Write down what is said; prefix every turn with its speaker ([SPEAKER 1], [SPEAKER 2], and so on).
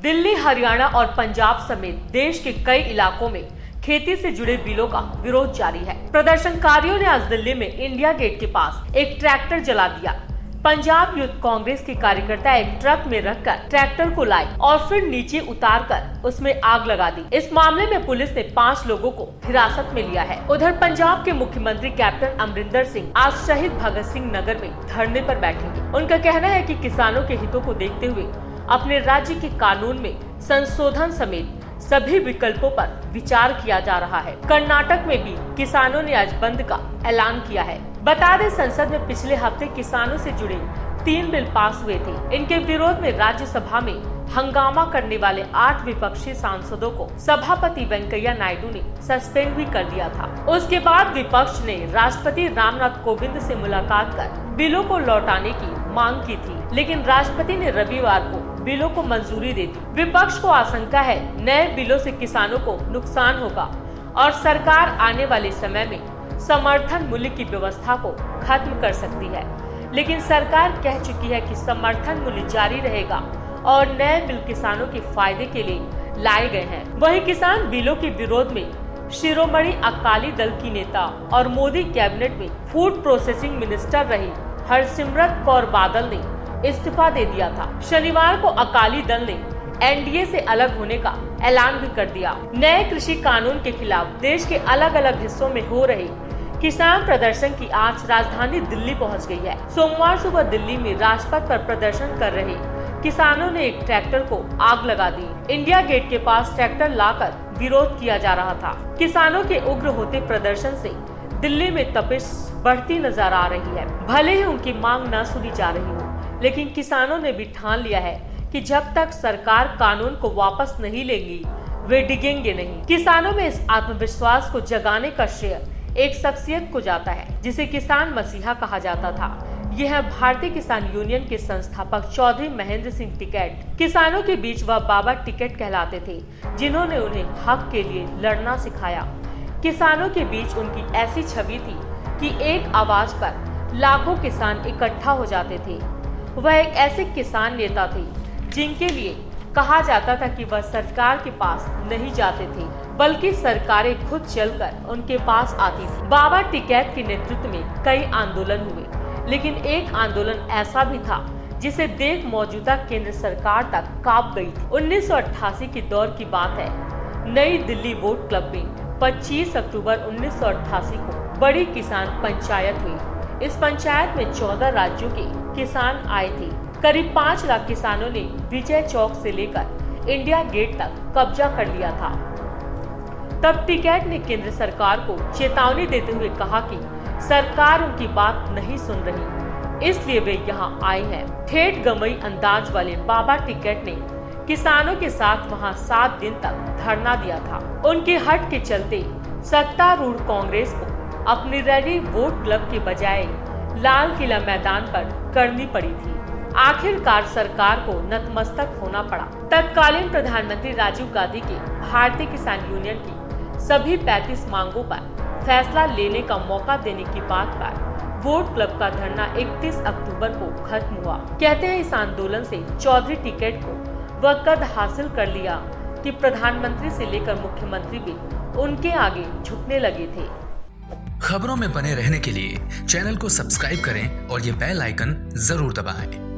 [SPEAKER 1] दिल्ली, हरियाणा और पंजाब समेत देश के कई इलाकों में खेती से जुड़े बिलों का विरोध जारी है। प्रदर्शनकारियों ने आज दिल्ली में इंडिया गेट के पास एक ट्रैक्टर जला दिया। पंजाब यूथ कांग्रेस के कार्यकर्ता एक ट्रक में रखकर ट्रैक्टर को लाए और फिर नीचे उतारकर उसमें आग लगा दी। इस मामले में पुलिस ने 5 लोगों को हिरासत में लिया है। उधर पंजाब के मुख्यमंत्री कैप्टन अमरिंदर सिंह आज शहीद भगत सिंह नगर में धरने पर बैठेंगे। उनका कहना है कि किसानों के हितों को देखते हुए अपने राज्य के कानून में संशोधन समेत सभी विकल्पों पर विचार किया जा रहा है। कर्नाटक में भी किसानों ने आज बंद का ऐलान किया है। बता दें, संसद में पिछले हफ्ते किसानों से जुड़े 3 बिल पास हुए थे। इनके विरोध में राज्यसभा में हंगामा करने वाले 8 विपक्षी सांसदों को सभापति वेंकैया नायडू ने सस्पेंड भी कर दिया था। उसके बाद विपक्ष ने राष्ट्रपति रामनाथ कोविंद से मुलाकात कर बिलों को लौटाने की मांग की थी, लेकिन राष्ट्रपति ने रविवार को बिलों को मंजूरी दे दी। विपक्ष को आशंका है नए बिलों से किसानों को नुकसान होगा और सरकार आने वाले समय में समर्थन मूल्य की व्यवस्था को खत्म कर सकती है, लेकिन सरकार कह चुकी है कि समर्थन मूल्य जारी रहेगा और नए बिल किसानों के फायदे के लिए लाए गए हैं। वहीं किसान बिलों के विरोध में शिरोमणि अकाली दल की नेता और मोदी कैबिनेट में फूड प्रोसेसिंग मिनिस्टर रही हरसिमरत कौर बादल ने इस्तीफा दे दिया था। शनिवार को अकाली दल ने एनडीए से अलग होने का ऐलान भी कर दिया। नए कृषि कानून के खिलाफ देश के अलग अलग हिस्सों में हो रहे किसान प्रदर्शन की आज राजधानी दिल्ली पहुंच गई है। सोमवार सुबह दिल्ली में राजपथ पर प्रदर्शन कर रहे किसानों ने एक ट्रैक्टर को आग लगा दी। इंडिया गेट के पास ट्रैक्टर लाकर विरोध किया जा रहा था। किसानों के उग्र होते प्रदर्शन से दिल्ली में तपिश बढ़ती नजर आ रही है। भले ही उनकी मांग न सुनी जा रही हो, लेकिन किसानों ने भी ठान लिया है कि जब तक सरकार कानून को वापस नहीं लेगी वे डिगेंगे नहीं। किसानों में इस आत्मविश्वास को जगाने का श्रेय एक शख्सियत को जाता है जिसे किसान मसीहा कहा जाता था। यह है भारतीय किसान यूनियन के संस्थापक चौधरी महेंद्र सिंह टिकैत। किसानों के बीच वह बाबा टिकैत कहलाते थे, जिन्होंने उन्हें हक के लिए लड़ना सिखाया। किसानों के बीच उनकी ऐसी छवि थी कि एक आवाज पर लाखों किसान इकट्ठा हो जाते थे। वह एक ऐसे किसान नेता थे जिनके लिए कहा जाता था कि वह सरकार के पास नहीं जाते थे, बल्कि सरकारें खुद चलकर उनके पास आती थी। बाबा टिकैत के नेतृत्व में कई आंदोलन हुए, लेकिन एक आंदोलन ऐसा भी था जिसे देख मौजूदा केंद्र सरकार तक कांप गई थी। 1988 के दौर की बात है। नई दिल्ली वोट क्लब में 25 अक्टूबर 1988 को बड़ी किसान पंचायत हुई। इस पंचायत में 14 राज्यों के किसान आए थे। करीब 5 लाख किसानों ने विजय चौक से लेकर इंडिया गेट तक कब्जा कर लिया था। तब टिकैत ने केंद्र सरकार को चेतावनी देते हुए कहा कि सरकार उनकी बात नहीं सुन रही, इसलिए वे यहाँ आए हैं। ठेठ गमई अंदाज वाले बाबा टिकैत ने किसानों के साथ वहाँ 7 दिन तक धरना दिया था। उनके हट के चलते सत्तारूढ़ कांग्रेस को अपनी रैली वोट क्लब के बजाय लाल किला मैदान पर करनी पड़ी थी। आखिरकार सरकार को नतमस्तक होना पड़ा। तत्कालीन प्रधानमंत्री राजीव गांधी के भारतीय किसान यूनियन की सभी 35 मांगों पर फैसला लेने का मौका देने की बात पर वोट क्लब का धरना 31 अक्टूबर को खत्म हुआ। कहते हैं इस आंदोलन से चौधरी टिकैत को वह कद हासिल कर लिया कि प्रधानमंत्री से लेकर मुख्यमंत्री भी उनके आगे झुकने लगे थे।
[SPEAKER 2] खबरों में बने रहने के लिए चैनल को सब्सक्राइब करें और ये बेल आइकन जरूर दबाएं।